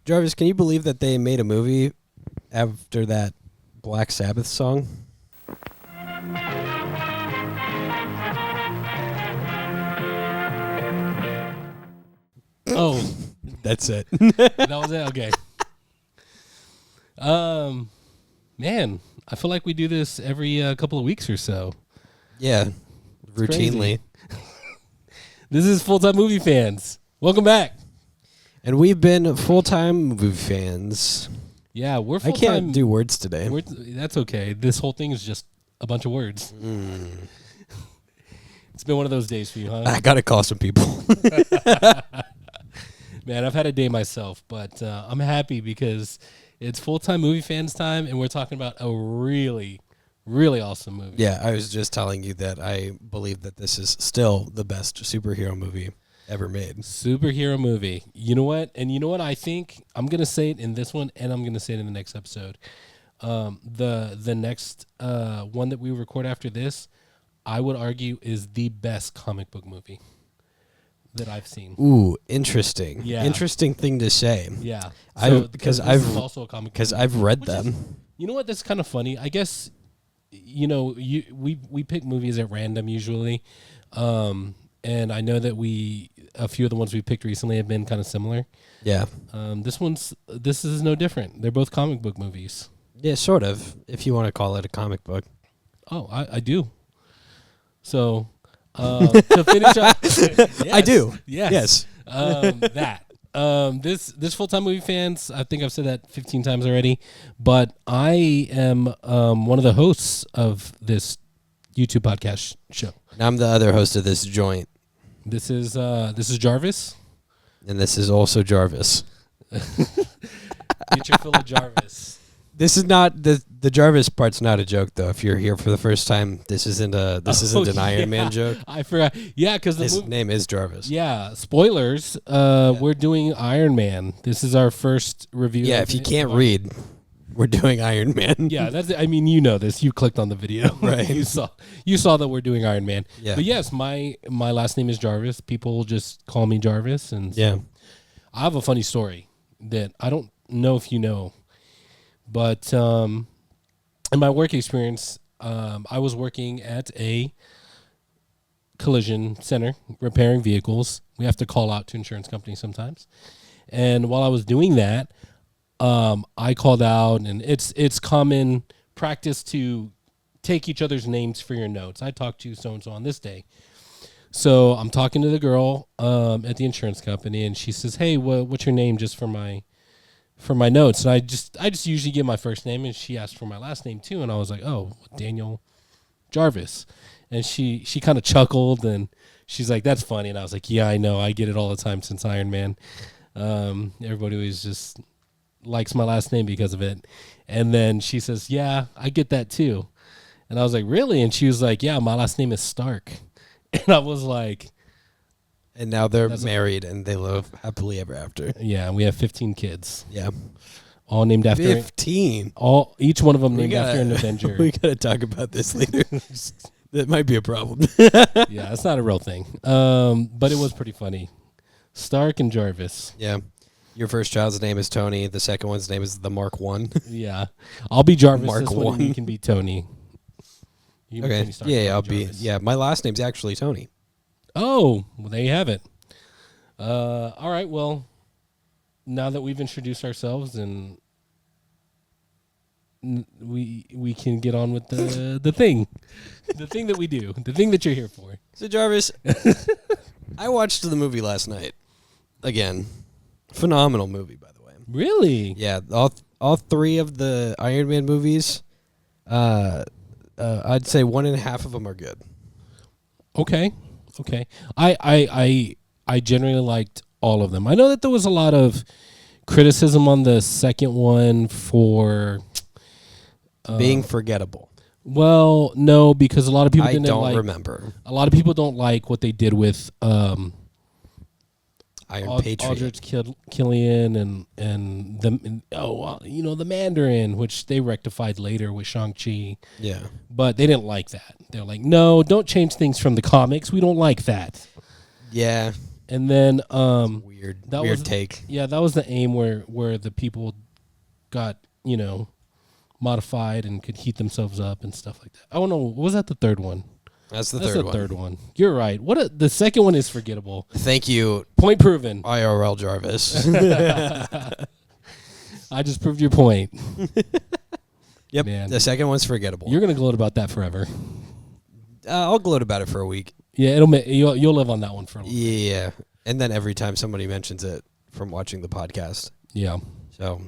Jarvis, can you believe that they made a movie after that Black Sabbath song? Oh, That's it. that was it. Okay. Man, I feel like we do this every couple of weeks or so. Yeah, routinely. Crazy. This is Full-Time Movie Fans. Welcome back. And we've been full-time movie fans. Yeah, we're I full-time. can't do words today. That's okay. This whole thing is just a bunch of words. It's been one of those days for you, huh? I got to call some people. Man, I've had a day myself, but I'm happy because it's Full-Time Movie Fans time, and we're talking about a really, really awesome movie. Yeah, I was just telling you that I believe that this is still the best superhero movie ever made. Superhero movie. You know what? And you know what I think? I'm going to say it in this one, and I'm going to say it in the next episode. The next one that we record after this, I would argue, is the best comic book movie that I've seen. Ooh, interesting. Yeah. Interesting thing to say. Yeah. Because I've read them. You know what? That's kind of funny. I guess, we pick movies at random usually. And I know that a few of the ones we picked recently have been kind of similar. Yeah. This is no different. They're both comic book movies. Yeah, sort of, if you want to call it a comic book. Oh, I do. So, to finish up, yes, I do. Yes. This Full-Time Movie Fans, I think I've said that 15 times already, but I am one of the hosts of this YouTube podcast show. And I'm the other host of this joint. This is Jarvis. And this is also Jarvis. Get your fill of Jarvis. This is not the Jarvis part's not a joke though. If you're here for the first time, this isn't an Iron Man joke. I forgot. Yeah, because his name is Jarvis. Yeah, spoilers. We're doing Iron Man. This is our first review. Yeah, if you can't read, we're doing Iron Man. Yeah, that's. I mean, you know this. You clicked on the video, right? You saw that we're doing Iron Man. Yeah. But yes, my last name is Jarvis. People just call me Jarvis, and so yeah, I have a funny story that I don't know if you know. But in my work experience, I was working at a collision center repairing vehicles. We have to call out to insurance companies sometimes. And while I was doing that, I called out, and it's common practice to take each other's names for your notes. I talked to so-and-so on this day. So I'm talking to the girl at the insurance company, and she says, "Hey, what's your name just for my notes?" And I just usually give my first name, and she asked for my last name too, and I was like, "Oh, Daniel Jarvis." And she kind of chuckled, and she's like, "That's funny." And I was like, "Yeah, I know. I get it all the time since Iron Man. Everybody always just likes my last name because of it." And then she says, "Yeah, I get that too." And I was like, "Really?" And she was like, "Yeah, my last name is Stark." And I was like, and now they're married and they live happily ever after. yeah, we have 15 kids. Yeah. All named after 15. Each one of them named after an Avenger. We gotta talk about this later. That might be a problem. Yeah, it's not a real thing. But it was pretty funny. Stark and Jarvis. Yeah. Your first child's name is Tony. The second one's name is the Mark 1. Yeah. I'll be Jarvis Mark this one, and 1. you can be Tony. You can be Okay. Tony Stark, Yeah, I'll I'll be be. Jarvis. Yeah, my last name's actually Tony. Oh, well, there you have it. All right, well, now that we've introduced ourselves, and we can get on with the thing. The thing that we do. The thing that you're here for. So, Jarvis, I watched the movie last night. Again, phenomenal movie, by the way. Really? Yeah, all three of the Iron Man movies, I'd say 1.5 of them are good. Okay. I generally liked all of them. I know that there was a lot of criticism on the second one for being forgettable. Well, no, because a lot of people didn't remember. A lot of people don't like what they did with Iron Patriot. Aldrich Killian and the Mandarin, which they rectified later with Shang-Chi. Yeah. But they didn't like that. They're like, no, don't change things from the comics. We don't like that. Yeah. And then Weird that was take. Yeah, that was the aim where the people got, modified and could heat themselves up and stuff like that. I don't know. Was that the third one? That's the That's third the one. third one. You're right. The second one is forgettable. Thank you, Point proven. IRL Jarvis. I just proved your point. Yep, Man. the second one's forgettable. You're gonna gloat about that forever. I'll gloat about it for a week. Yeah, you'll live on that one for a little. Yeah, and then every time somebody mentions it from watching the podcast. Yeah. So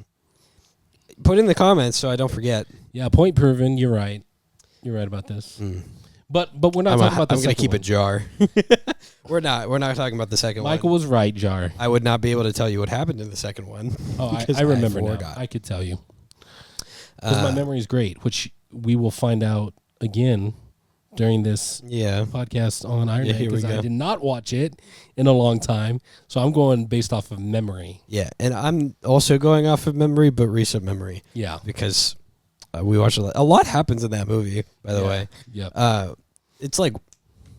put in the comments so I don't forget. Yeah, point proven. You're right. You're right about this. But we're not talking about the I'm going to second keep one. a jar. We're not talking about the second Michael one. was right, Jar. I would not be able to tell you what happened in the second one. Oh, because I remember now. forgot. I could tell you. Because my memory is great, which we will find out again during this Yeah. podcast on Iron Man, here we because I go. did not watch it in a long time. So I'm going based off of memory. Yeah, and I'm also going off of memory, but recent memory. Yeah. Because we watched a lot. A lot happens in that movie, by the way. Yep. It's like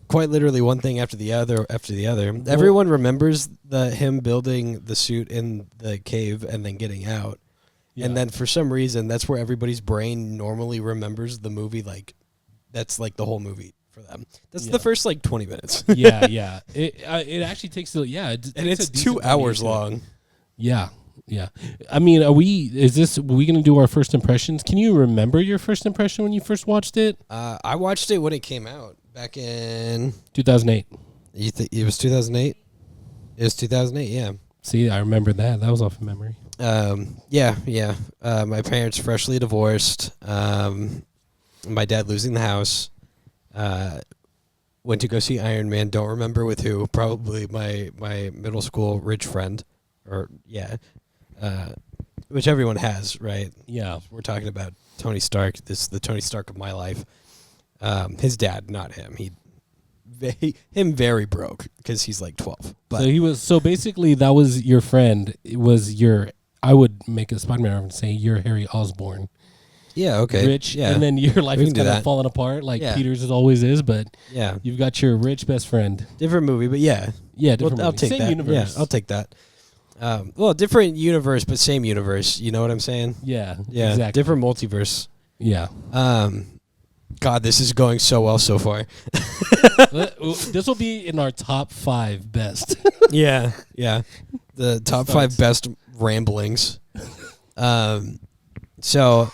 quite literally one thing after the other after the other. Everyone remembers him building the suit in the cave and then getting out. Yeah. And then for some reason, that's where everybody's brain normally remembers the movie. Like, that's like the whole movie for them. That's the first like 20 minutes. yeah. It actually takes and it's 2 hours long. Yeah. I mean, are we going to do our first impressions? Can you remember your first impression when you first watched it? I watched it when it came out back in 2008. You think it was 2008? It was 2008. Yeah. See, I remember that. That was off of memory. Yeah. My parents freshly divorced. My dad losing the house. Went to go see Iron Man. Don't remember with who. Probably my middle school rich friend, which everyone has, right? Yeah. We're talking about Tony Stark. This is the Tony Stark of my life. His dad, not him. Him very broke because he's like 12. But So basically that was your friend. It was I would make a Spider-Man reference and say you're Harry Osborn. yeah, okay. Rich, yeah. and then your life We is can do kind of that. falling apart like Yeah. Peter's as always is, but Yeah. you've got your rich best friend. Different movie, but yeah. Yeah, different I'll movie. take Same that. universe. Yeah, I'll take that. Well, different universe, but same universe. You know what I'm saying? Yeah, Yeah, exactly. different multiverse. Yeah. God, this is going so well so far. This will be in our top 5 best. Yeah. The top 5 best ramblings. So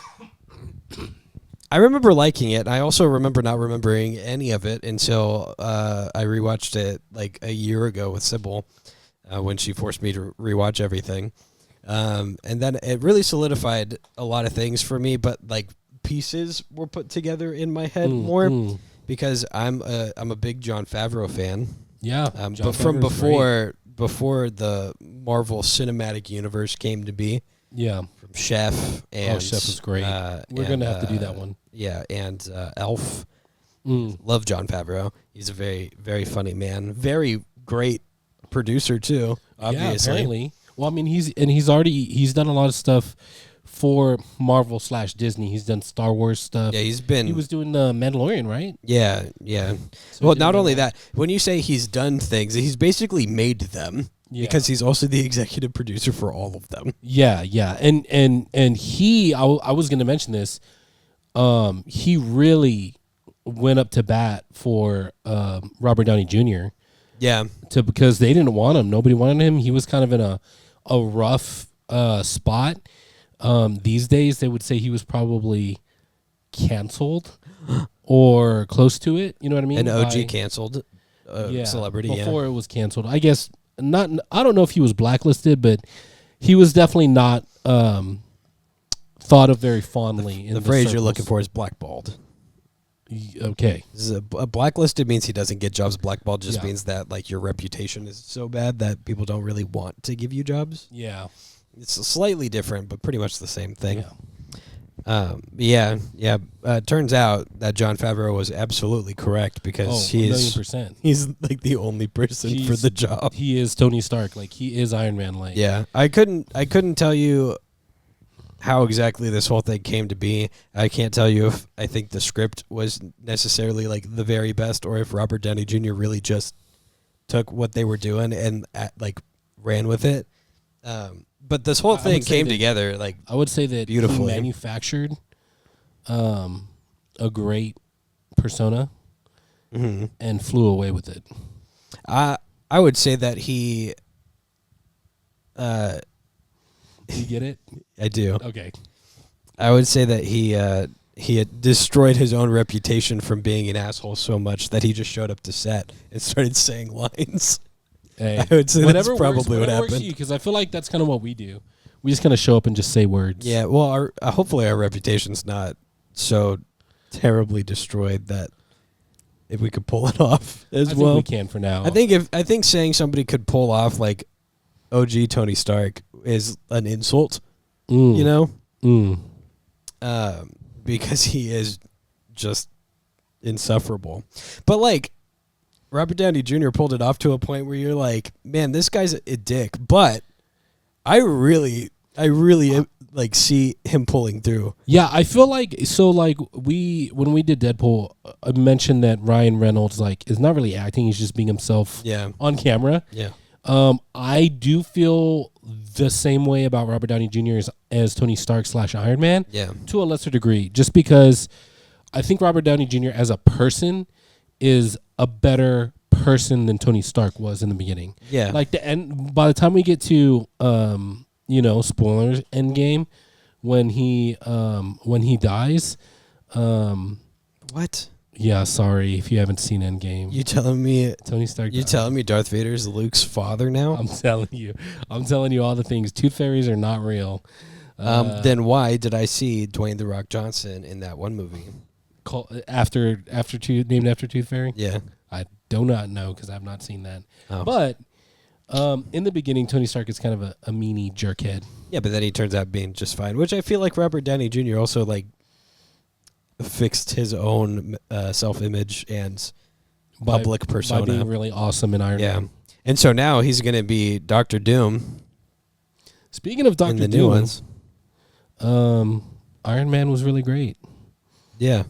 I remember liking it. I also remember not remembering any of it until I rewatched it like a year ago with Sybil when she forced me to rewatch everything. And then it really solidified a lot of things for me, but like pieces were put together in my head more because I'm a big Jon Favreau fan. Yeah. But from before the Marvel Cinematic Universe came to be. Yeah. From Chef and Chef was great. We're going to have to do that one. Yeah, and Elf. Love Jon Favreau. He's a very, very funny man. Very great producer too. Obviously. Yeah, apparently. Well, I mean, he's done a lot of stuff for Marvel / Disney. He's done Star Wars stuff. Yeah, he was doing the Mandalorian, right? Yeah. So Well, not only that, when you say he's done things, he's basically made them. Yeah. Because he's also the executive producer for all of them. Yeah, and I was going to mention this. He really went up to bat for Robert Downey Jr. Yeah. Because they didn't want him. Nobody wanted him. He was kind of in a rough spot. These days, they would say he was probably canceled or close to it. You know what I mean? An OG canceled celebrity. Before it was canceled. I guess not. I don't know if he was blacklisted, but he was definitely not thought of very fondly. The phrase you're looking for is blackballed. Okay. This is a blacklisted means he doesn't get jobs. Blackballed just means that like your reputation is so bad that people don't really want to give you jobs. Yeah. It's slightly different, but pretty much the same thing. Yeah. Turns out that Jon Favreau was absolutely correct because he's like the only person for the job. He is Tony Stark. Like he is Iron Man. Like I couldn't tell you how exactly this whole thing came to be. I can't tell you if I think the script was necessarily like the very best or if Robert Downey Jr. really just took what they were doing and like ran with it. But this whole thing came together like I would say that beautifully. he manufactured a great persona and flew away with it. I would say that he. You get it? I do. Okay. I would say that he had destroyed his own reputation from being an asshole so much that he just showed up to set and started saying lines. Hey, I would say that's probably what happened. Because I feel like that's kind of what we do. We just kind of show up and just say words. Yeah, well, hopefully our reputation's not so terribly destroyed that if we could pull it off as I well. think we can for now. I think saying somebody could pull off like OG Tony Stark is an insult, you know? Because he is just insufferable. But like Robert Downey Jr. pulled it off to a point where you're like, man, this guy's a dick. But I really like see him pulling through. Yeah, I feel like when we did Deadpool, I mentioned that Ryan Reynolds is not really acting; he's just being himself. Yeah. On camera. Yeah. I do feel the same way about Robert Downey Jr. as Tony Stark / Iron Man. Yeah. To a lesser degree, just because I think Robert Downey Jr. as a person is a better person than Tony Stark was in the beginning. Yeah. Like by the time we get to spoilers, Endgame, when he dies. What? Yeah, sorry if you haven't seen Endgame. You telling me Tony Stark? You telling me Darth Vader's Luke's father now? I'm telling you all the things. Tooth fairies are not real. Then why did I see Dwayne the Rock Johnson in that one movie? Named after Tooth Fairy? Yeah, I do not know because I've not seen that. Oh. But in the beginning, Tony Stark is kind of a meanie jerkhead. Yeah, but then he turns out being just fine, which I feel like Robert Downey Jr. also fixed his own self-image and public persona by being really awesome in Iron Man. And so now he's going to be Dr. Doom. Speaking of Dr. In the Doom, new ones. Iron Man was really great. Yeah.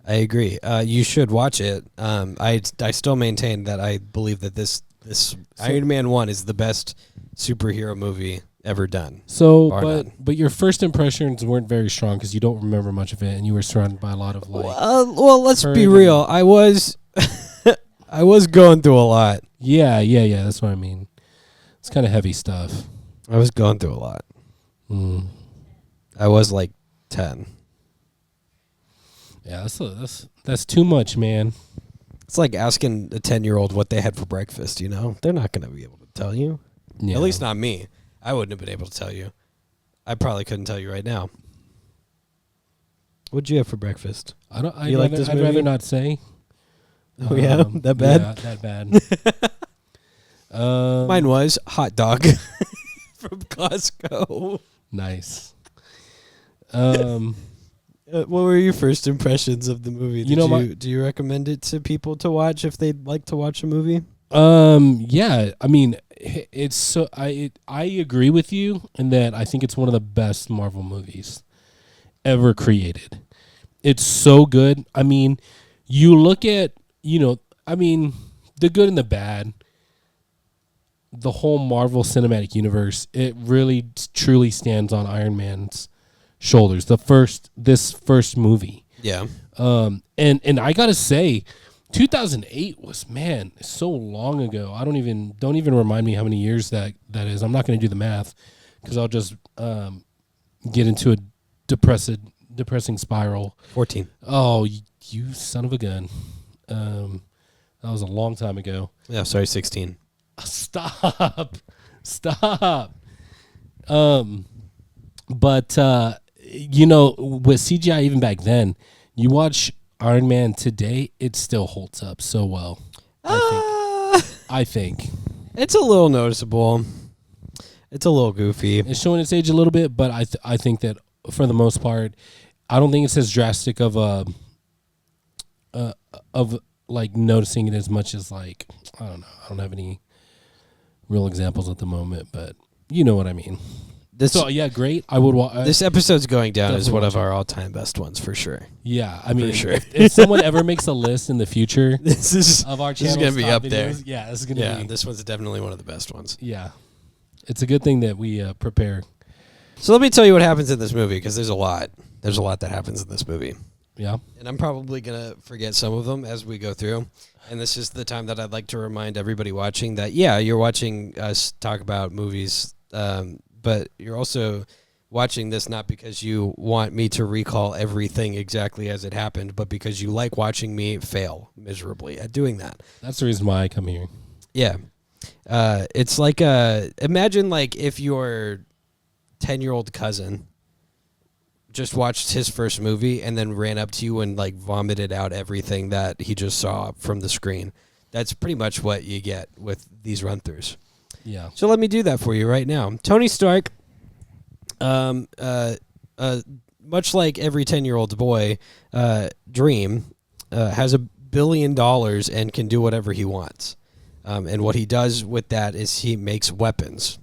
I agree. You should watch it. I still maintain that I believe that this Iron Man 1 is the best superhero movie ever done. So, but your first impressions weren't very strong because you don't remember much of it, and you were surrounded by a lot of well, let's be real. I was going through a lot. Yeah. That's what I mean. It's kind of heavy stuff. I was going through a lot. I was 10. Yeah, that's too much, man. It's like asking a 10-year-old what they had for breakfast. They're not going to be able to tell you. Yeah. At least not me. I wouldn't have been able to tell you. I probably couldn't tell you right now. What'd you have for breakfast? I'd rather not say. Oh yeah, that bad? Yeah, that bad. Mine was hot dog from Costco. Nice. What were your first impressions of the movie? Do you recommend it to people to watch if they'd like to watch a movie? Yeah. I mean, it's so I agree with you in that I think it's one of the best Marvel movies ever created. It's so good. I mean, you look at the good and the bad. The whole Marvel Cinematic Universe, it really truly stands on Iron Man's shoulders. This first movie. Yeah. And I gotta say, 2008 was so long ago. Don't even remind me how many years that is. I'm not gonna do the math because I'll just get into a depressing spiral. 14. Oh, you son of a gun. That was a long time ago. Yeah, sorry, 16. Stop. But with CGI even back then, you watch Iron Man today, it still holds up so well. I think it's a little noticeable. It's a little goofy. It's showing its age a little bit, but I think that for the most part, I don't think it's as drastic of noticing it as much as I don't know. I don't have any real examples at the moment, but you know what I mean. this So yeah, great. I would watch. this episode's going down as definitely one watch of our all-time best ones for sure. Yeah, I mean, sure. if someone ever makes a list in the future This is of our this is channel, gonna be up there. Yeah, this is gonna Yeah, be. this one's definitely one of the best ones. Yeah, it's a good thing that we prepare. So let me tell you what happens in this movie, because there's a lot. There's a lot that happens in this movie. Yeah. And I'm probably going to forget some of them as we go through. And this is the time that I'd like to remind everybody watching that, yeah, you're watching us talk about movies, but you're also watching this not because you want me to recall everything exactly as it happened, but because you like watching me fail miserably at doing that. That's the reason why I come here. Yeah. It's like, imagine like if your 10-year-old cousin just watched his first movie and then ran up to you and like vomited out everything that he just saw from the screen. That's pretty much what you get with these run-throughs. Yeah. So let me do that for you right now. Tony Stark, much like every 10-year-old boy, dream, has $1 billion and can do whatever he wants. And what he does with that is he makes weapons.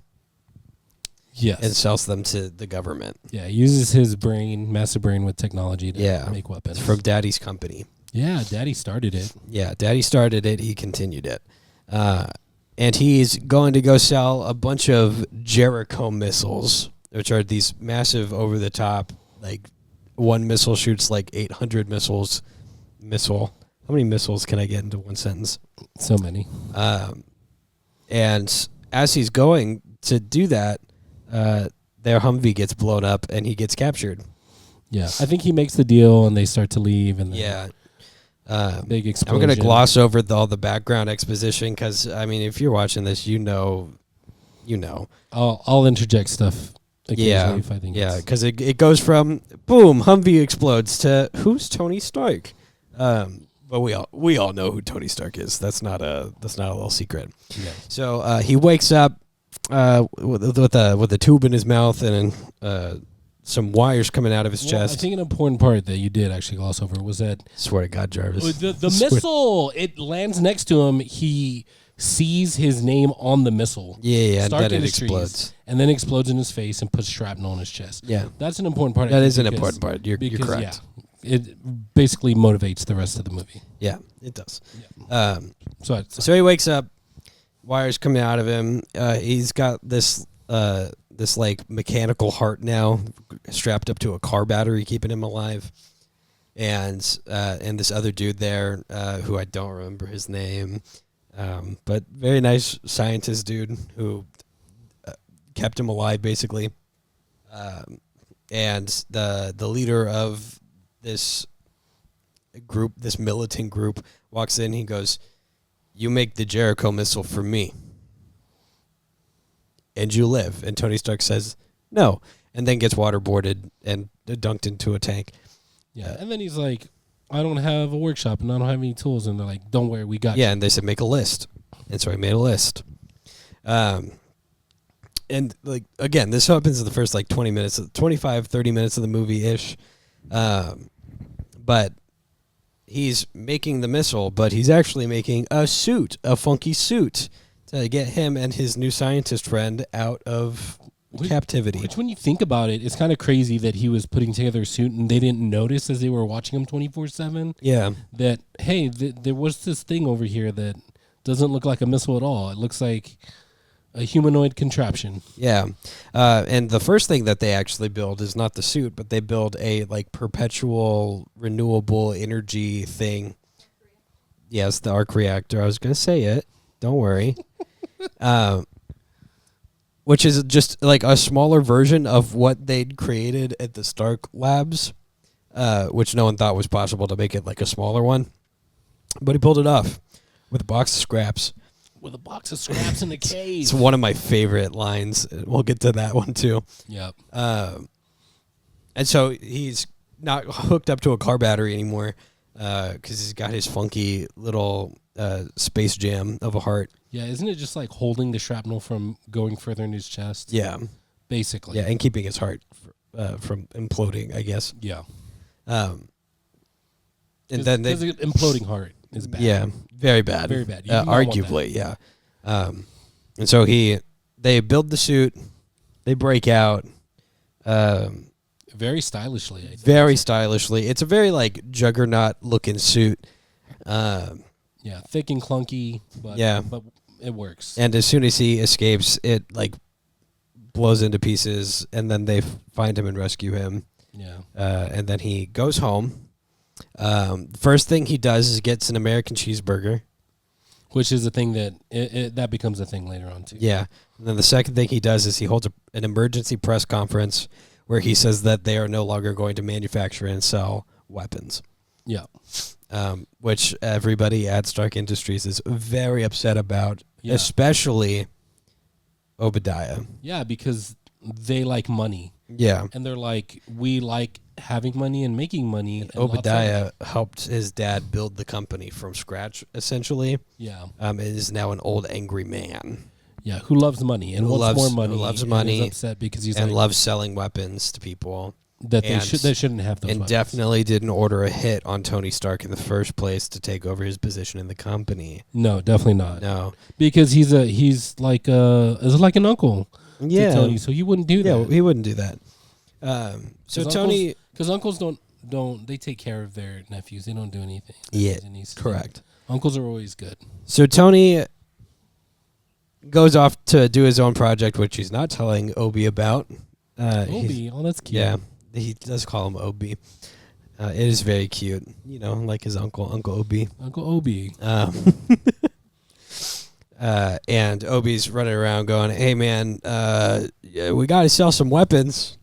Yes. And sells them to the government. Yeah, he uses his brain, massive brain with technology to make weapons. It's from Daddy's company. Yeah, Daddy started it. Yeah, Daddy started it. He continued it. And he's going to go sell a bunch of Jericho missiles, which are these massive over-the-top, like, one missile shoots like 800 missiles. How many missiles can I get into one sentence? So many. And as he's going to do that, their Humvee gets blown up and he gets captured. Yeah, I think he makes the deal and they start to leave. And Yeah. big explosion. I'm going to gloss over all the background exposition because, I mean, if you're watching this, you know. I'll interject stuff occasionally if I think because it goes from, boom, Humvee explodes to, who's Tony Stark? But we all know who Tony Stark is. That's not a little secret. Yeah. So he wakes up with a tube in his mouth and some wires coming out of his chest. I think an important part that you did actually gloss over was that Swear to God, Jarvis. the missile, it lands next to him. He sees his name on the missile. Yeah, and Stark then it Industries, explodes. and then explodes in his face and puts shrapnel on his chest. Yeah. That's an important part. That is an important part. You're correct. Yeah, it basically motivates the rest of the movie. Yeah, it does. Yeah. So he wakes up, wires coming out of him. He's got this like mechanical heart now strapped up to a car battery, keeping him alive. And this other dude there, who I don't remember his name, but very nice scientist dude who kept him alive basically. And the leader of this group, this militant group, walks in. He goes, "You make the Jericho missile for me, and you live." And Tony Stark says, "No," and then gets waterboarded and dunked into a tank. Yeah, and then he's like, "I don't have a workshop and I don't have any tools." And they're like, "Don't worry, we got you." Yeah, and they said, "Make a list." And so he made a list. And like again, this happens in the first like 20 minutes, 25, 30 minutes of the movie-ish. But he's making the missile, but he's actually making a suit, a funky suit, to get him and his new scientist friend out of captivity. Which, when you think about it, it's kind of crazy that he was putting together a suit and they didn't notice as they were watching him 24/7. Yeah. That, hey, there was this thing over here that doesn't look like a missile at all. It looks like a humanoid contraption. Yeah. And the first thing that they actually build is not the suit, but they build a like perpetual renewable energy thing. Yes, the arc reactor. I was going to say it. Don't worry. Which is just like a smaller version of what they'd created at the Stark Labs, which no one thought was possible to make it like a smaller one. But he pulled it off with a box of scraps. With a box of scraps in the cave. It's one of my favorite lines. We'll get to that one too. Yep. And so he's not hooked up to a car battery anymore because he's got his funky little Space Jam of a heart. Yeah, isn't it just like holding the shrapnel from going further in his chest? Yeah. Basically. Yeah, and keeping his heart from imploding, I guess. Yeah. And then because an imploding heart is bad. Yeah, very bad. Very bad. You do not want arguably, yeah. And so they build the suit, They break out. Very stylishly. I think. Very stylishly. It's a very like juggernaut looking suit. Yeah, thick and clunky, but but it works. And as soon as he escapes, it like blows into pieces, and then they find him and rescue him. Yeah. And then he goes home. First thing he does is gets an American cheeseburger. Which is a thing that that becomes a thing later on too. Yeah. And then the second thing he does is he holds an emergency press conference where he says that they are no longer going to manufacture and sell weapons. Yeah. Which everybody at Stark Industries is very upset about, especially Obadiah. Yeah, because they like money. Yeah. And they're like, we like having money and making money. And Obadiah helped his dad build the company from scratch, essentially. Yeah. And is now an old, angry man. Yeah, who loves money and wants more money. Who loves money. Is upset because he's and like, loves selling weapons to people. That they shouldn't have those and weapons. Definitely didn't order a hit on Tony Stark in the first place to take over his position in the company. No, definitely not. No, because he's like an uncle. Yeah, to Tony, so he wouldn't do that. Yeah, he wouldn't do that. So Tony, because uncles don't they take care of their nephews. They don't do anything. Yeah, correct. Uncles are always good. So Tony goes off to do his own project, which he's not telling Obi about. Obi, that's cute. Yeah. He does call him Obi. It is very cute. You know, like his Uncle Obi. Uncle Obi. And Obi's running around going, hey, man, we got to sell some weapons.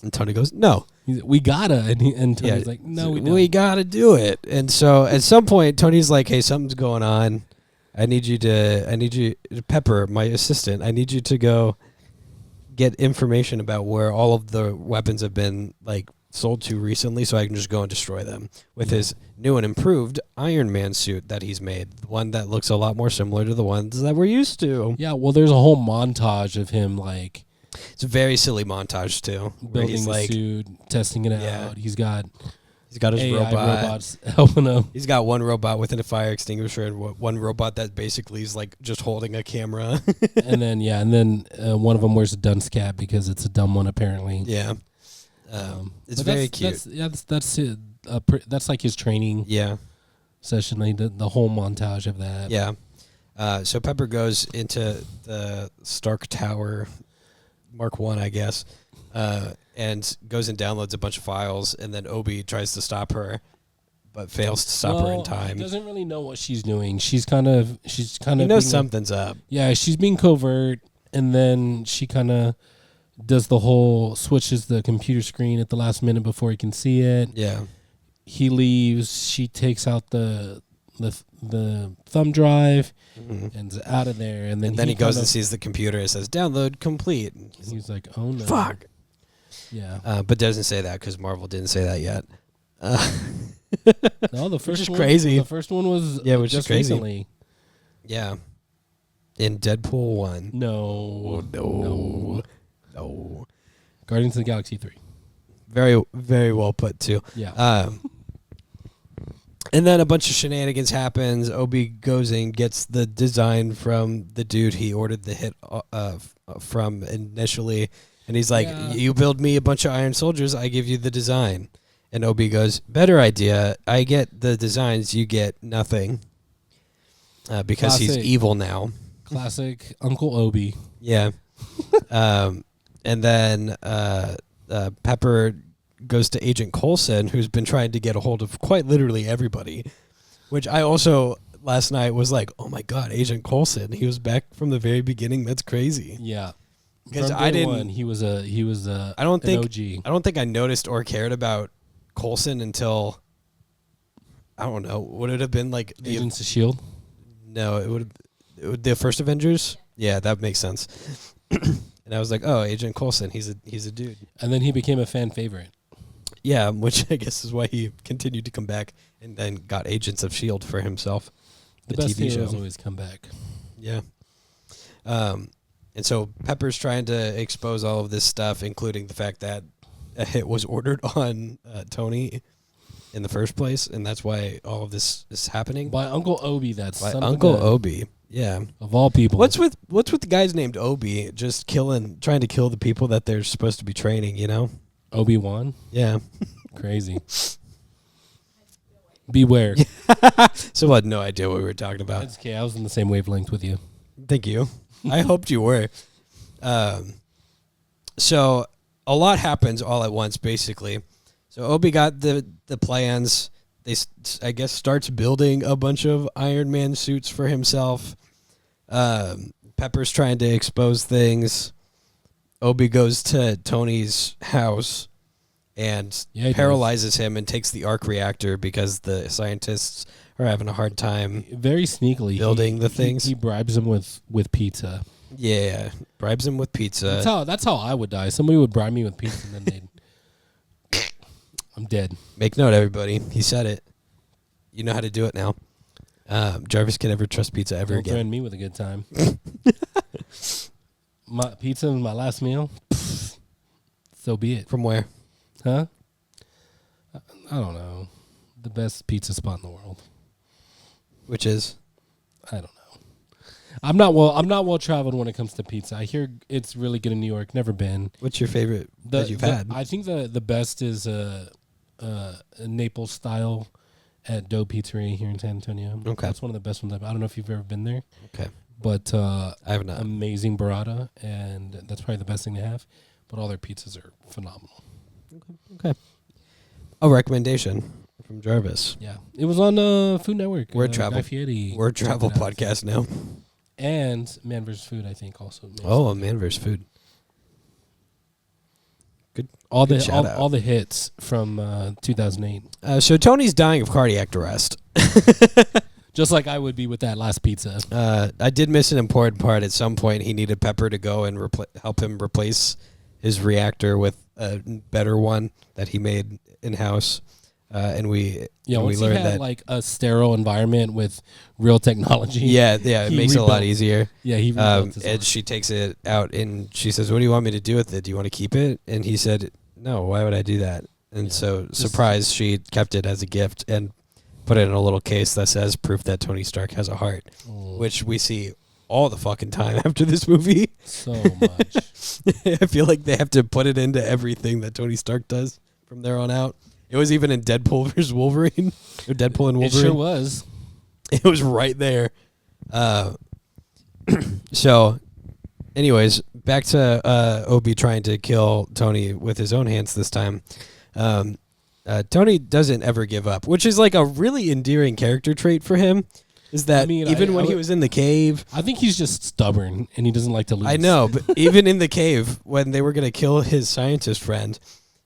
And Tony goes, no. We gotta. And Tony's like, no, we don't. We got to do it. And so at some point, Tony's like, hey, something's going on. I need you, Pepper, my assistant, I need you to go get information about where all of the weapons have been like sold to recently, so I can just go and destroy them with his new and improved Iron Man suit that he's made, one that looks a lot more similar to the ones that we're used to. Yeah, well, there's a whole montage of him like it's a very silly montage too, building the suit, testing it out. He's got his AI robots helping him. He's got one robot with a fire extinguisher and one robot that basically is like just holding a camera. and then one of them wears a dunce cap because it's a dumb one apparently. Yeah, it's very cute. That's like his training. Session. Like the whole montage of that. Yeah. So Pepper goes into the Stark Tower, Mark 1, I guess. And goes and downloads a bunch of files, and then Obi tries to stop her, but fails to stop her in time. He doesn't really know what she's doing. She's kind of. He knows something's up. Yeah, she's being covert, and then she kind of does the whole switches the computer screen at the last minute before he can see it. Yeah. He leaves. She takes out the thumb drive and is out of there, and then he goes and sees the computer. It says download complete. He's like, oh no, fuck. Yeah, but doesn't say that because Marvel didn't say that yet. No, the first which is one, crazy. The first one was which just is crazy. Recently. Yeah, in Deadpool 1. No. Guardians of the Galaxy 3. Very, very well put too. Yeah. And then a bunch of shenanigans happens. Obi goes and gets the design from the dude he ordered the hit from initially. And he's like, you build me a bunch of Iron Soldiers, I give you the design. And Obi goes, better idea. I get the designs, you get nothing. Because he's evil now. Classic Uncle Obi. Yeah. And then Pepper goes to Agent Coulson, who's been trying to get a hold of quite literally everybody. Which I also, last night, was like, oh my God, Agent Coulson. He was back from the very beginning. That's crazy. Yeah. Because I didn't. He was a. I don't think. An OG. I don't think I noticed or cared about Coulson until. I don't know. Would it have been like Agents of S.H.I.E.L.D.? No, it would have. The first Avengers. Yeah, that makes sense. And I was like, oh, Agent Coulson. He's a dude. And then he became a fan favorite. Yeah, which I guess is why he continued to come back and then got Agents of S.H.I.E.L.D. for himself. The best heroes always come back. Yeah. And so Pepper's trying to expose all of this stuff, including the fact that a hit was ordered on Tony. in the first place, and that's why all of this is happening. By Uncle Obi, that's By son Uncle of a gun. Obi. Yeah. Of all people. What's with the guys named Obi just trying to kill the people that they're supposed to be training, you know? Obi-Wan? Yeah. Crazy. Beware. So I had no idea what we were talking about. That's okay. I was in the same wavelength with you. Thank you. I hoped you were. So a lot happens all at once, basically. So Obi got the plans. I guess, starts building a bunch of Iron Man suits for himself. Pepper's trying to expose things. Obi goes to Tony's house and paralyzes him and takes the arc reactor because the scientists are having a hard time very sneakily building the things. He bribes him with pizza. Yeah, bribes him with pizza. That's how I would die. Somebody would bribe me with pizza and then I'm dead. Make note, everybody. He said it. You know how to do it now. Jarvis can never trust pizza ever Don't again. threaten me with a good time. My pizza is my last meal. So be it. From where? Huh? I don't know. The best pizza spot in the world. Which is? I don't know. I'm not well traveled when it comes to pizza. I hear it's really good in New York. Never been. What's your favorite that you've had? I think the best is a Naples style at Dough Pizzeria here in San Antonio. Okay, that's one of the best ones. I don't know if you've ever been there. Okay, but I have not. Amazing burrata, and that's probably the best thing to have. But all their pizzas are phenomenal. Okay. A recommendation from Jarvis. Yeah, it was on Food Network. We're travel podcast now. And Man vs. Food, I think, also. A Man vs. Food. Good. All good the hits from 2008. So Tony's dying of cardiac arrest. Just like I would be with that last pizza. I did miss an important part. At some point, he needed Pepper to go and help him replace his reactor with a better one that he made in-house. And we learned that like a sterile environment with real technology. Yeah, it makes it a lot easier. Yeah, he rebuilt and she takes it out and she says, "What do you want me to do with it? Do you want to keep it?" And he said, "No, why would I do that?" And so, surprised, she kept it as a gift and put it in a little case that says proof that Tony Stark has a heart, which we see all the fucking time after this movie. So much. I feel like they have to put it into everything that Tony Stark does from there on out. It was even in Deadpool vs. Wolverine. Or Deadpool and Wolverine. It sure was. It was right there. So, anyways, back to Obi trying to kill Tony with his own hands this time. Tony doesn't ever give up, which is like a really endearing character trait for him. Is that when he was in the cave... I think he's just stubborn, and he doesn't like to lose. I know, but even in the cave, when they were going to kill his scientist friend,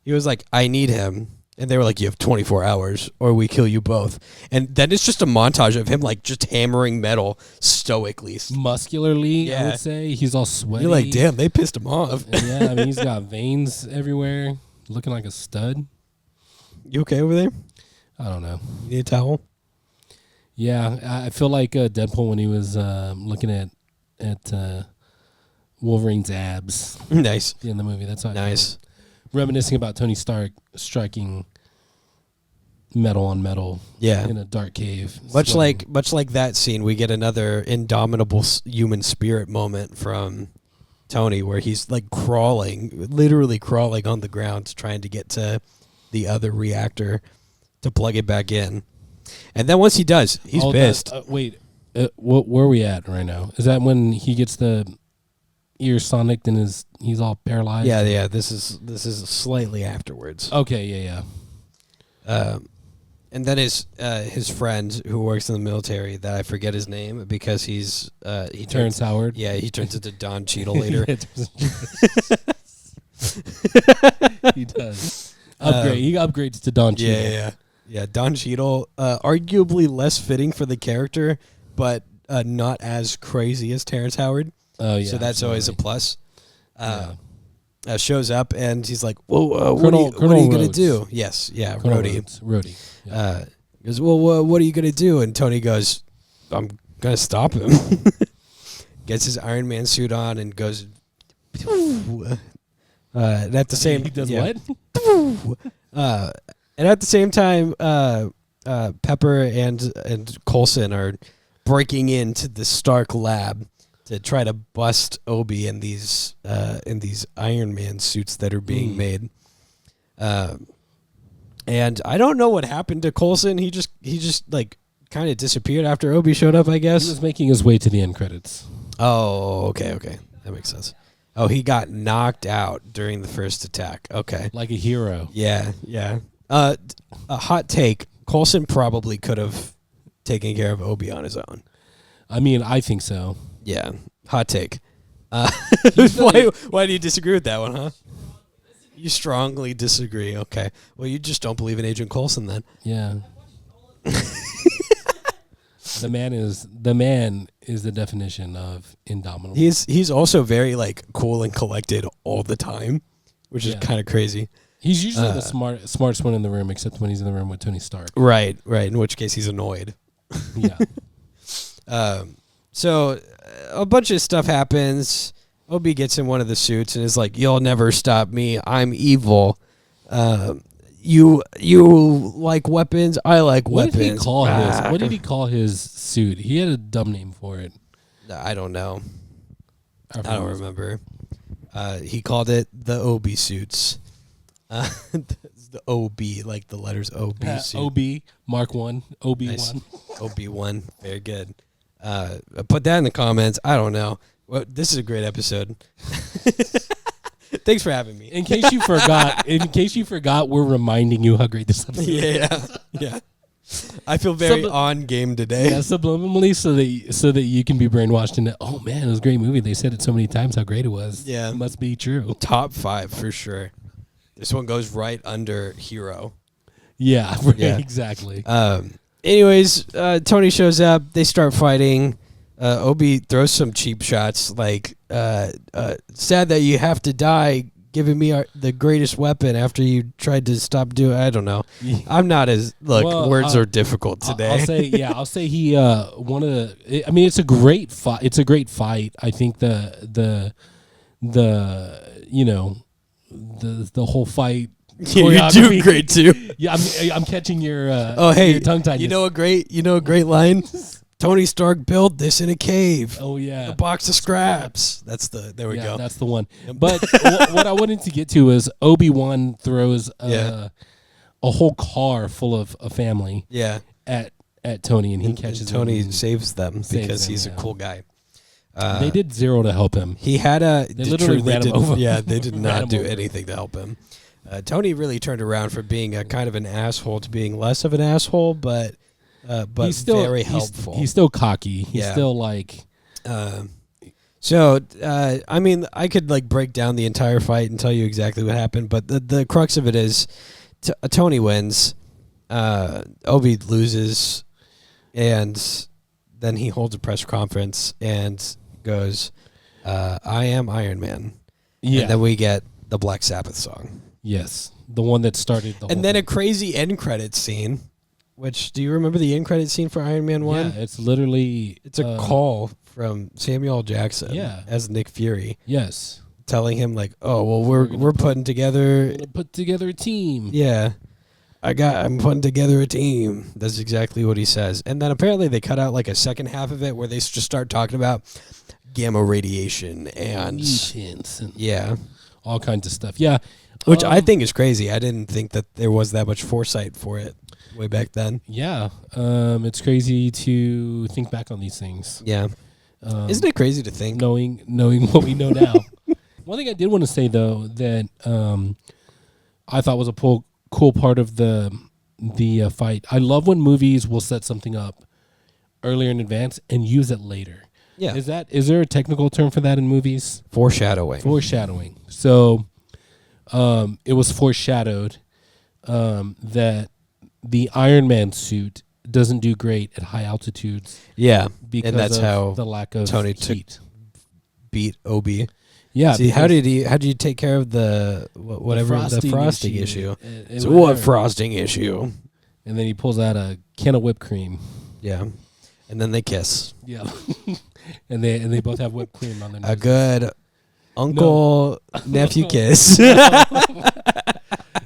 he was like, "I need him." And they were like, "You have 24 hours or we kill you both." And then it's just a montage of him like just hammering metal stoically. Muscularly, I would say. He's all sweaty. You're like, damn, they pissed him off. Yeah, I mean, he's got veins everywhere, looking like a stud. You okay over there? I don't know. You need a towel? Yeah, I feel like Deadpool when he was looking at Wolverine's abs. Nice. In the movie. That's how nice. Reminiscing about Tony Stark striking metal on metal in a dark cave. Much like that scene, we get another indomitable human spirit moment from Tony where he's like literally crawling on the ground trying to get to the other reactor to plug it back in. And then once he does, he's pissed. Wait, where are we at right now? Is that when he gets the ear sonicked and he's all paralyzed? Yeah. This is slightly afterwards. Okay, yeah. And then his friend who works in the military, that I forget his name because he Terrence Howard. Yeah, he turns into Don Cheadle later. He does. He upgrades to Don Cheadle. Yeah. Don Cheadle, arguably less fitting for the character, but not as crazy as Terrence Howard. Oh yeah, so that's absolutely. always a plus. Shows up and he's like, "Whoa, what are you gonna do?" Yes, yeah, Rhodey. Yeah. Goes, "Well, what are you gonna do?" And Tony goes, "I'm gonna stop him." Gets his Iron Man suit on and goes. And at the same, he does what? And at the same time, Pepper and Coulson are breaking into the Stark lab to try to bust Obi in these Iron Man suits that are being made. And I don't know what happened to Coulson. He just like kind of disappeared after Obi showed up, I guess. He was making his way to the end credits. Oh, okay. That makes sense. Oh, he got knocked out during the first attack. Okay. Like a hero. Yeah. A hot take. Coulson probably could have taken care of Obi on his own. I mean, I think so. Yeah. Hot take. Why do you disagree with that one, huh? You strongly disagree. Okay. Well, you just don't believe in Agent Coulson then. Yeah. The man is the definition of indomitable. He's also very like cool and collected all the time, which is kind of crazy. He's usually the smartest one in the room, except when he's in the room with Tony Stark. Right. In which case he's annoyed. Yeah. So a bunch of stuff happens. Obi gets in one of the suits and is like, "You'll never stop me. I'm evil. You like weapons. I like weapons." What did he call his suit? He had a dumb name for it. I don't know. I don't remember. He called it the Obi suits. The OB, like the letters OB suit. OB, Mark 1, OB1. Nice. OB1, very good. Put that in the comments. I don't know. Well, this is a great episode. Thanks for having me. In case you forgot, we're reminding you how great this episode is. Yeah. I feel very on game today. Yeah, subliminally, so that you can be brainwashed into, oh man, it was a great movie. They said it so many times how great it was. Yeah. It must be true. Top 5 for sure. This one goes right under Hero. Yeah, exactly. Anyways, Tony shows up. They start fighting. Obi throws some cheap shots, like, sad that you have to die giving me the greatest weapon after you tried to stop doing. I don't know. I'm not as words are difficult today. I'll say he one of the. I mean, it's a great fight. It's a great fight. I think the the whole fight. Yeah, you're doing great too. Yeah, I'm catching your. Your tongue tied. You know a great line. Tony Stark built this in a cave. Oh yeah, a box of scraps. There we go. That's the one. But what I wanted to get to is Obi-Wan throws a whole car full of a family. Yeah. At Tony, and he catches Tony them. Saves them because he's a cool guy. They did zero to help him. He had a. They literally ran him over. Yeah, they did not do anything to help him. Tony really turned around from being a kind of an asshole to being less of an asshole, but he's still very helpful. He's still cocky. He's still like. So I mean, I could like break down the entire fight and tell you exactly what happened, but the crux of it is, Tony wins, Obi loses, and then he holds a press conference and goes, "I am Iron Man." Yeah, and then we get the Black Sabbath song. Yes, the one that started the whole and then thing. A crazy end credits scene. Which, do you remember the end credit scene for Iron Man 1? Yeah, it's literally... It's a call from Samuel L. Jackson as Nick Fury. Yes. Telling him, like, oh, well, we're putting together... We're gonna put together a team. Yeah. I'm putting together a team. That's exactly what he says. And then apparently they cut out, like, a second half of it where they just start talking about gamma radiation and... mutants and all kinds of stuff. Yeah. Which I think is crazy. I didn't think that there was that much foresight for it. Way back then. Yeah. It's crazy to think back on these things. Yeah. Isn't it crazy to think? Knowing what we know now. One thing I did want to say, though, that I thought was a cool part of the fight. I love when movies will set something up earlier in advance and use it later. Yeah. Is there a technical term for that in movies? Foreshadowing. So it was foreshadowed that the Iron Man suit doesn't do great at high altitudes. Yeah, because and that's of how the lack of Tony heat. Beat Obi. Yeah. See, how did you take care of the frosting issue? So what frosting issue? And then he pulls out a can of whipped cream. Yeah, and then they kiss. Yeah, and they both have whipped cream on their noses. A good uncle nephew kiss.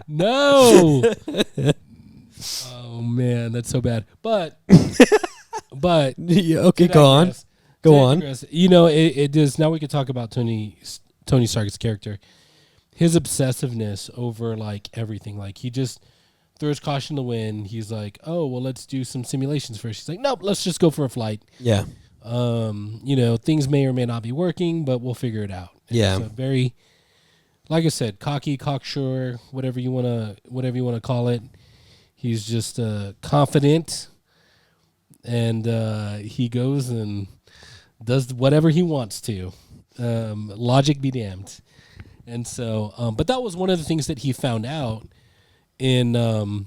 No. that's so bad. But Yeah, okay, to go on. digress- Go to on. digress, You know, it does. Now we could talk about Tony Stark's character, his obsessiveness over like everything. Like he just throws caution to the wind. He's like, oh well, let's do some simulations first. He's like, nope, let's just go for a flight. Yeah. You know, things may or may not be working, but we'll figure it out. And Yeah. it's a very, like I said, cocky, cocksure, whatever you wanna call it. He's just confident, and he goes and does whatever he wants to. Logic be damned. And so, but that was one of the things that he found out in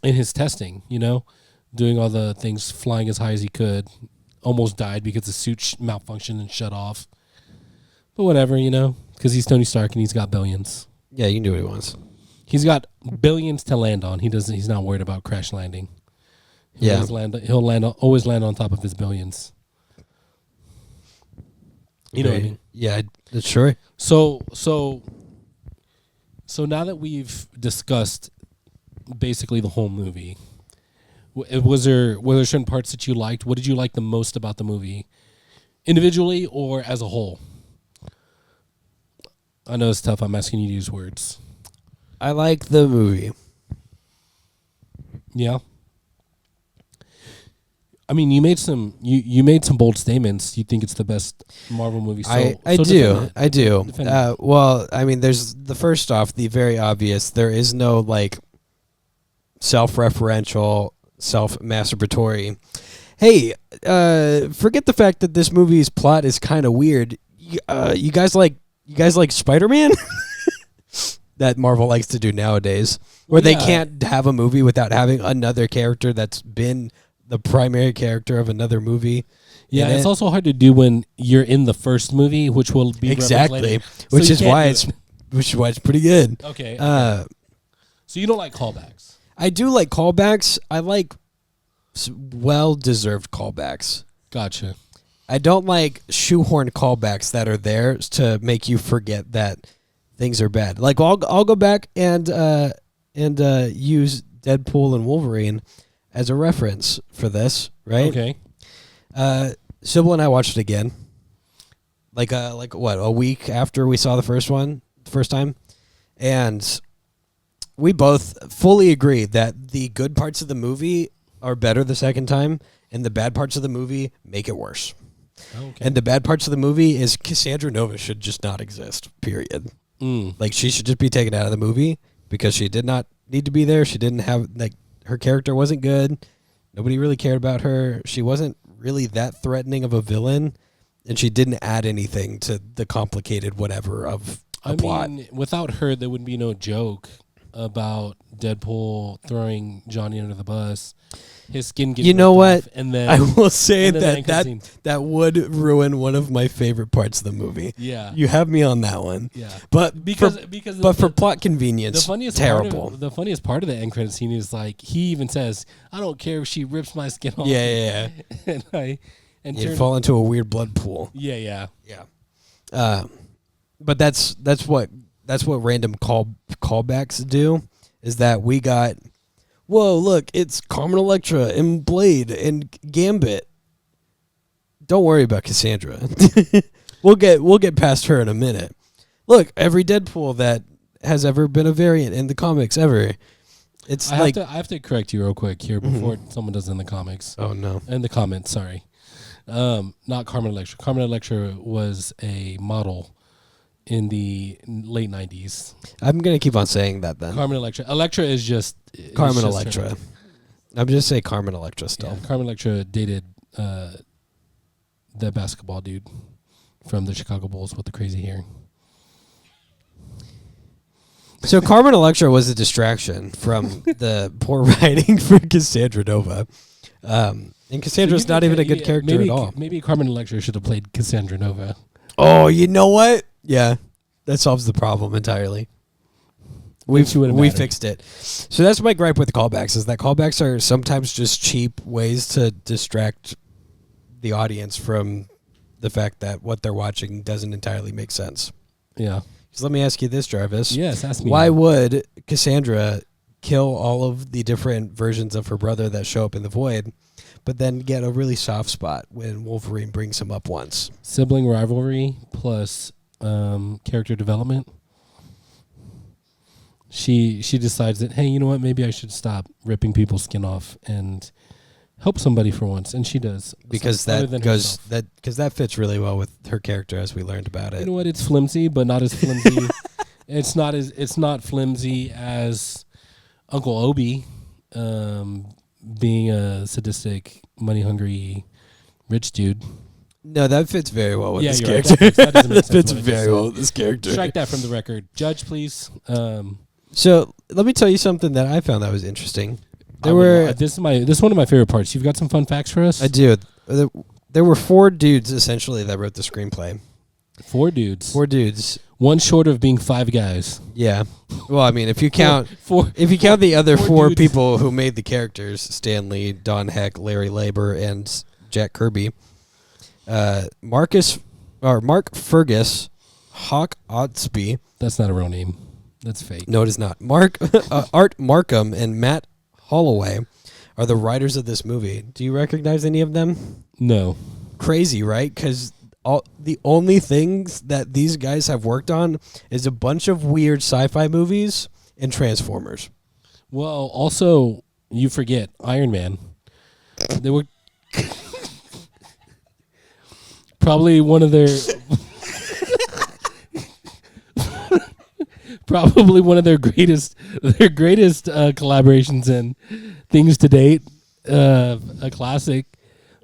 his testing. You know, doing all the things, flying as high as he could. Almost died because the suit malfunctioned and shut off. But whatever, you know, because he's Tony Stark and he's got billions. Yeah, you can do what he wants. He's got billions to land on. He's not worried about crash landing. Yeah. Always land on top of his billions. You know what I mean? Yeah, that's sure. So now that we've discussed basically the whole movie, was there certain parts that you liked? What did you like the most about the movie, individually or as a whole? I know it's tough. I'm asking you to use words. I like the movie. Yeah. I mean, you made some bold statements. You think it's the best Marvel movie. So, I so do. I do. Defend it. Well, I mean, there's the first off, the very obvious. There is no like self-referential, self-masturbatory. Hey, forget the fact that this movie's plot is kind of weird. You guys like Spider-Man? That Marvel likes to do nowadays, where they can't have a movie without having another character that's been the primary character of another movie. Yeah, it's also hard to do when you're in the first movie, which will be exactly, later. which So is why it's pretty good. Okay. So you don't like callbacks? I do like callbacks. I like well-deserved callbacks. Gotcha. I don't like shoehorn callbacks that are there to make you forget that things are bad. Like I'll go back and use Deadpool and Wolverine as a reference for this, right? Okay. Sybil and I watched it again. Like what, a week after we saw the first time, and we both fully agree that the good parts of the movie are better the second time, and the bad parts of the movie make it worse. Okay. And the bad parts of the movie is Cassandra Nova should just not exist, period. Like, she should just be taken out of the movie because she did not need to be there. She didn't have, like, her character wasn't good. Nobody really cared about her. She wasn't really that threatening of a villain, and she didn't add anything to the complicated whatever of a plot. Mean, without her, there would be no joke about Deadpool throwing Johnny under the bus. His skin getting You know ripped what? off, and then I will say and then that would ruin one of my favorite parts of the movie. Yeah. You have me on that one. Yeah. But for plot convenience, the funniest terrible. the funniest part of the end credit scene is like he even says, "I don't care if she rips my skin off." Yeah. and You'd fall into a weird blood pool. Yeah. But that's what random callbacks do, is that we got, whoa, look, it's Carmen Electra and Blade and Gambit. Don't worry about Cassandra. We'll get past her in a minute. Look, every Deadpool that has ever been a variant in the comics ever. It's I have to correct you real quick here before someone does in the comics. Oh no. In the comments, sorry. Not Carmen Electra. Carmen Electra was a model in the late 90s. I'm going to keep on saying that then. Carmen Electra. Electra is just Carmen Electra. I'm just say Carmen Electra still. Yeah, Carmen Electra dated the basketball dude from the Chicago Bulls with the crazy hair. So Carmen Electra was a distraction from the poor writing for Cassandra Nova. And Cassandra's not even a good character at all. Maybe Carmen Electra should have played Cassandra Nova. Oh, you know what? Yeah, that solves the problem entirely. We fixed it. So that's my gripe with callbacks, is that callbacks are sometimes just cheap ways to distract the audience from the fact that what they're watching doesn't entirely make sense. Yeah. So let me ask you this, Jarvis. Yes, ask me. Why would Cassandra kill all of the different versions of her brother that show up in the void, but then get a really soft spot when Wolverine brings him up once. Sibling rivalry plus character development. She decides that, hey, you know what? Maybe I should stop ripping people's skin off and help somebody for once, and she does Because that fits really well with her character as we learned about it. You know what? It's flimsy, but not as flimsy. It's not flimsy as Uncle Obi, being a sadistic, money hungry, rich dude. No, that fits very well with this you're character. Right. That doesn't make That sense fits very well with this character. Strike that from the record, Judge, please. So let me tell you something that I found that was interesting. This is one of my favorite parts. You've got some fun facts for us? I do. There were 4 dudes essentially that wrote the screenplay. 4 dudes. 4 dudes. One short of being 5 guys. Yeah. Well, I mean, if you count four if you count the other 4 dudes. people who made the characters, Stan Lee, Don Heck, Larry Labor, and Jack Kirby, Mark Fergus, Hawk Otsby. That's not a real name. That's fake. No, it is not. Art Markham and Matt Holloway are the writers of this movie. Do you recognize any of them? No. Crazy, right? Because the only things that these guys have worked on is a bunch of weird sci-fi movies and Transformers. Well, also, you forget Iron Man. They were probably one of their greatest collaborations and things to date. A classic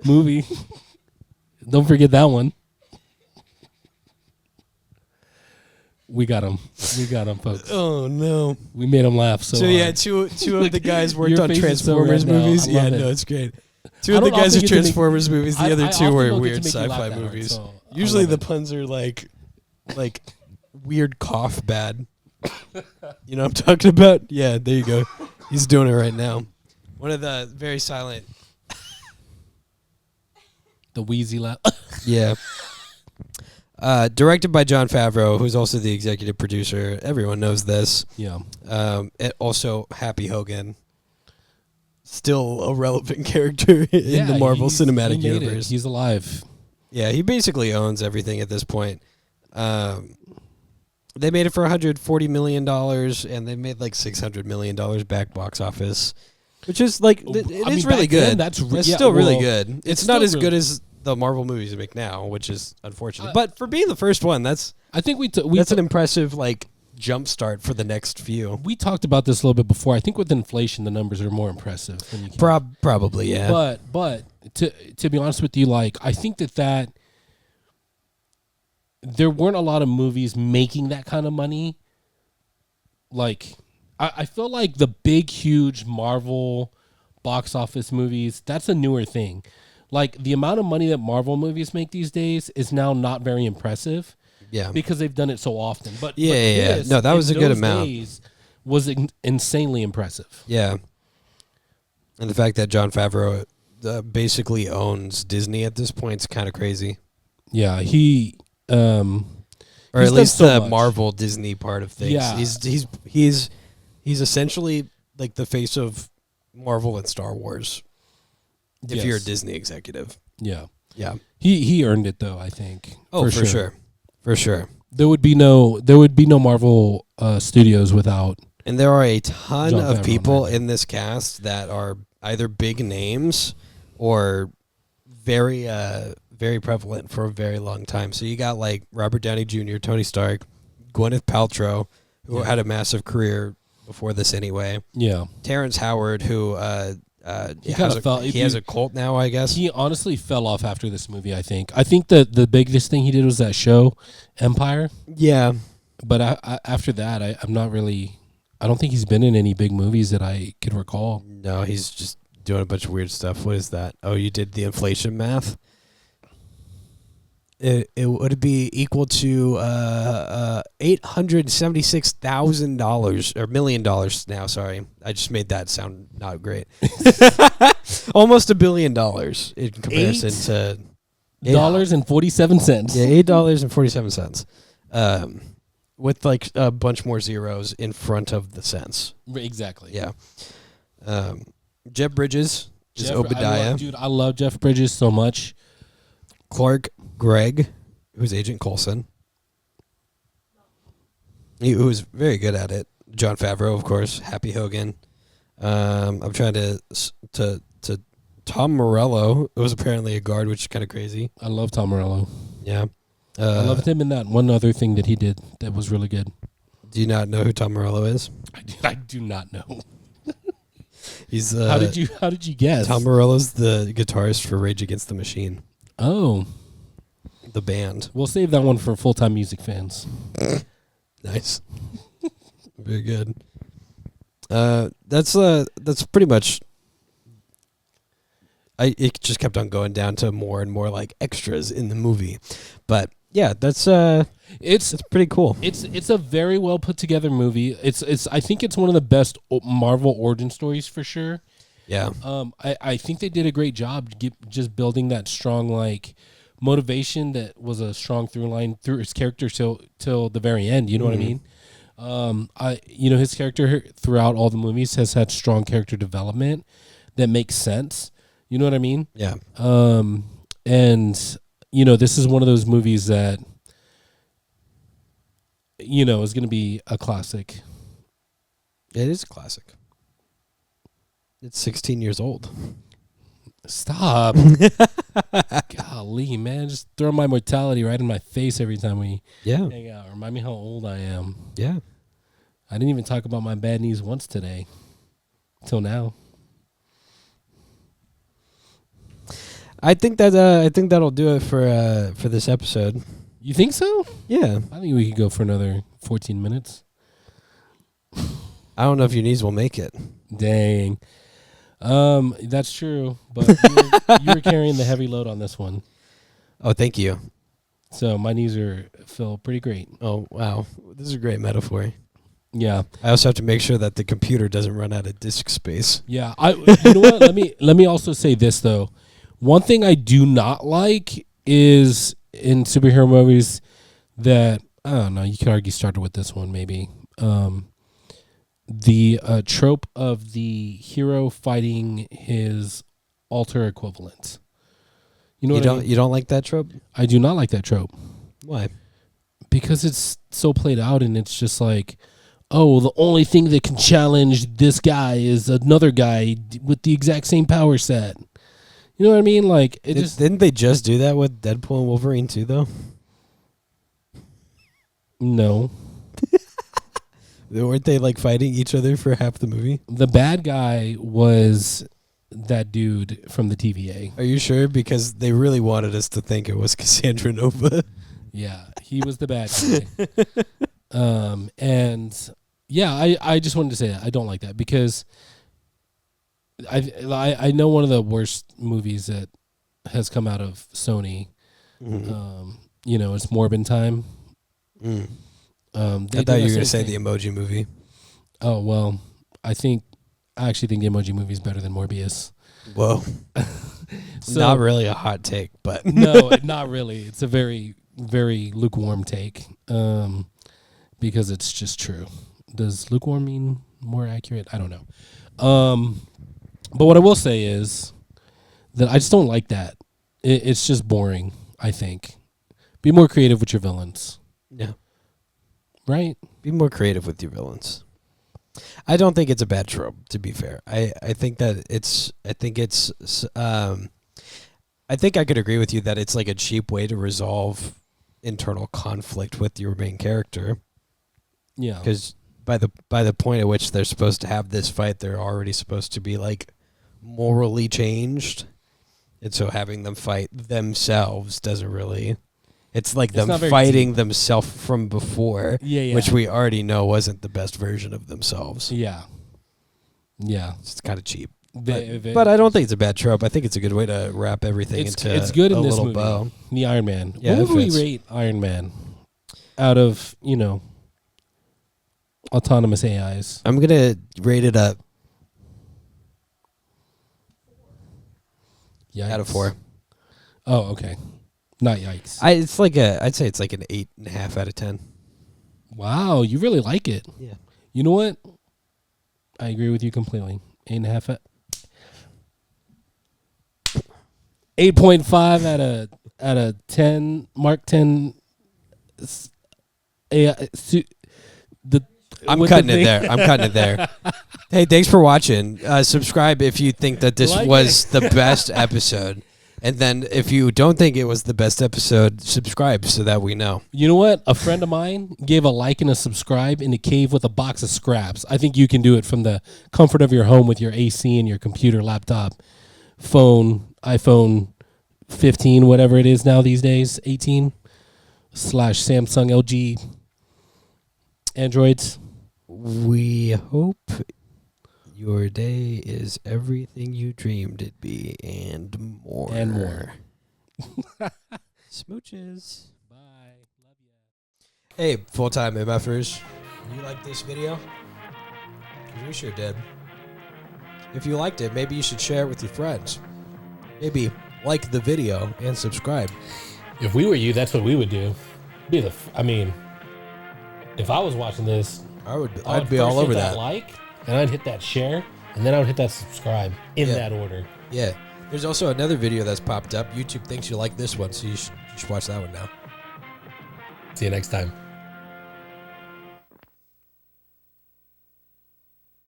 movie. Don't forget that one. We got him, folks. Oh no, we made him laugh. So yeah, two of the guys worked on Transformers so red movies. Yeah, no, it's great. 2 of the guys are Transformers movies. The other 2 were weird sci-fi movies. Hard, so usually the puns are like weird cough bad. You know what I'm talking about? Yeah, there you go. He's doing it right now. One of the very silent. The wheezy laugh. Yeah. Directed by Jon Favreau, who's also the executive producer. Everyone knows this. Yeah. And also Happy Hogan. Still a relevant character in the Marvel Cinematic Universe. He's alive. Yeah, he basically owns everything at this point. They made it for $140 million, and they made like $600 million back box office, which is like, it's really good. That's still really good. It's not as good as the Marvel movies they make now, which is unfortunate. But for being the first one, that's an impressive like jump start for the next few. We talked about this a little bit before. I think with inflation, the numbers are more impressive. Than you can. Probably, yeah. But to be honest with you, like I think that there weren't a lot of movies making that kind of money. Like I feel like the big, huge Marvel box office movies, that's a newer thing. Like the amount of money that Marvel movies make these days is now not very impressive. Yeah, because they've done it so often. But yeah. No, that was a good amount. Was insanely impressive. Yeah, and the fact that Jon Favreau basically owns Disney at this point is kind of crazy. Yeah, he or at least the Marvel Disney part of things. Yeah, he's essentially like the face of Marvel and Star Wars. If you're a Disney executive, yeah. He earned it though. I think. Oh, for sure. For sure. There would be no Marvel studios without. And there are a ton of people in this cast that are either big names or very very prevalent for a very long time. So you got like Robert Downey Jr., Tony Stark, Gwyneth Paltrow, who had a massive career before this anyway. Yeah. Terrence Howard, who he has a cult now, I guess. He honestly fell off after this movie, I think. I think the biggest thing he did was that show, Empire. Yeah. But after that, I'm not really... I don't think he's been in any big movies that I could recall. No, he's just doing a bunch of weird stuff. What is that? Oh, you did the inflation math? It would be equal to $876,000 or $1 million now. Sorry, I just made that sound not great. Almost $1 billion in comparison to $8.47. Yeah, $8.47. with like a bunch more zeros in front of the cents. Exactly. Yeah. Jeff Bridges is Jeff, Obadiah. I love Jeff Bridges so much. Clark Gregg, who's Agent Coulson. He was very good at it. Jon Favreau, of course. Happy Hogan. I'm trying to Tom Morello. It was apparently a guard, which is kind of crazy. I love Tom Morello. Yeah. I loved him in that one other thing that he did that was really good. Do you not know who Tom Morello is? I do not know. He's How did you guess? Tom Morello's the guitarist for Rage Against the Machine. Oh, The band. we'll save that one for full-time music fans. Nice. Very good. That's pretty much. It just kept on going down to more and more like extras in the movie, but yeah, that's pretty cool. It's a very well put together movie. I think it's one of the best Marvel origin stories for sure. Yeah. I think they did a great job just building that strong like motivation that was a strong through line through his character till the very end. You know what I mean? His character throughout all the movies has had strong character development that makes sense. You know what I mean? Yeah. This is one of those movies that is going to be a classic. It is a classic. It's 16 years old. Stop. Golly, man. Just throw my mortality right in my face every time we hang out. Remind me how old I am. Yeah. I didn't even talk about my bad knees once today. Till now. I think that'll do it for this episode. You think so? Yeah. I think we could go for another 14 minutes. I don't know if your knees will make it. Dang. That's true, but you were carrying the heavy load on this one. Oh, thank you. So my knees feel pretty great. Oh, wow. This is a great metaphor. Yeah. I also have to make sure that the computer doesn't run out of disk space. Yeah. You know what? Let me also say this though. One thing I do not like is in superhero movies that I don't know. You could argue started with this one maybe. The trope of the hero fighting his alter equivalent. You know what I mean? You don't like that trope? I do not like that trope. Why? Because it's so played out and it's just like, oh, the only thing that can challenge this guy is another guy with the exact same power set. You know what I mean? Like Didn't they just do that with Deadpool and Wolverine too, though? No. Weren't they like fighting each other for half the movie? The bad guy was that dude from the TVA. Are you sure? Because they really wanted us to think it was Cassandra Nova. Yeah, he was the bad guy. And yeah, I just wanted to say that I don't like that because I know one of the worst movies that has come out of Sony. Mm-hmm. It's Morbin Time. Mm. I thought you were going to say the Emoji Movie. Oh well, I actually think the Emoji Movie is better than Morbius. Whoa, So, not really a hot take, but no, not really. It's a very, very lukewarm take, because it's just true. Does lukewarm mean more accurate? I don't know. But what I will say is that I just don't like that. It's just boring, I think. Be more creative with your villains. Yeah. Right? Be more creative with your villains. I don't think it's a bad trope, to be fair. I think I think I could agree with you that it's like a cheap way to resolve internal conflict with your main character. Yeah. Because by the point at which they're supposed to have this fight, they're already supposed to be like morally changed. And so having them fight themselves doesn't really... It's like them fighting themselves from before, which we already know wasn't the best version of themselves. Yeah. Yeah. It's kind of cheap. But I don't think it's a bad trope. I think it's a good way to wrap everything into it's good in a this little movie. bow. The Iron Man. Yeah, what would we rate Iron Man out of, autonomous AIs? I'm going to rate it up. Yikes. Out of 4. Oh, okay. Not yikes. I'd say it's like an 8.5 out of 10. Wow, you really like it. Yeah. You know what? I agree with you completely. 8.5. 8.5 out of 10. Mark 10. I'm cutting it there. I'm cutting it there. Hey, thanks for watching. Subscribe if you think that this was the best episode. And then if you don't think it was the best episode, subscribe so that we know. You know what? A friend of mine gave a like and a subscribe in a cave with a box of scraps. I think you can do it from the comfort of your home with your AC and your computer, laptop, phone, iPhone 15, whatever it is now these days, 18 / Samsung, LG, Androids. We hope your day is everything you dreamed it'd be and more. And more. Smooches. Bye. Love ya. Hey, full-time MFers. You like this video? 'Cause we sure did. If you liked it, maybe you should share it with your friends. Maybe like the video and subscribe. If we were you, that's what we would do. I mean, if I was watching this, I'd be all over that. Like, and I'd hit that share, and then I would hit that subscribe in that order. Yeah. There's also another video that's popped up. YouTube thinks you like this one, so you should watch that one now. See you next time.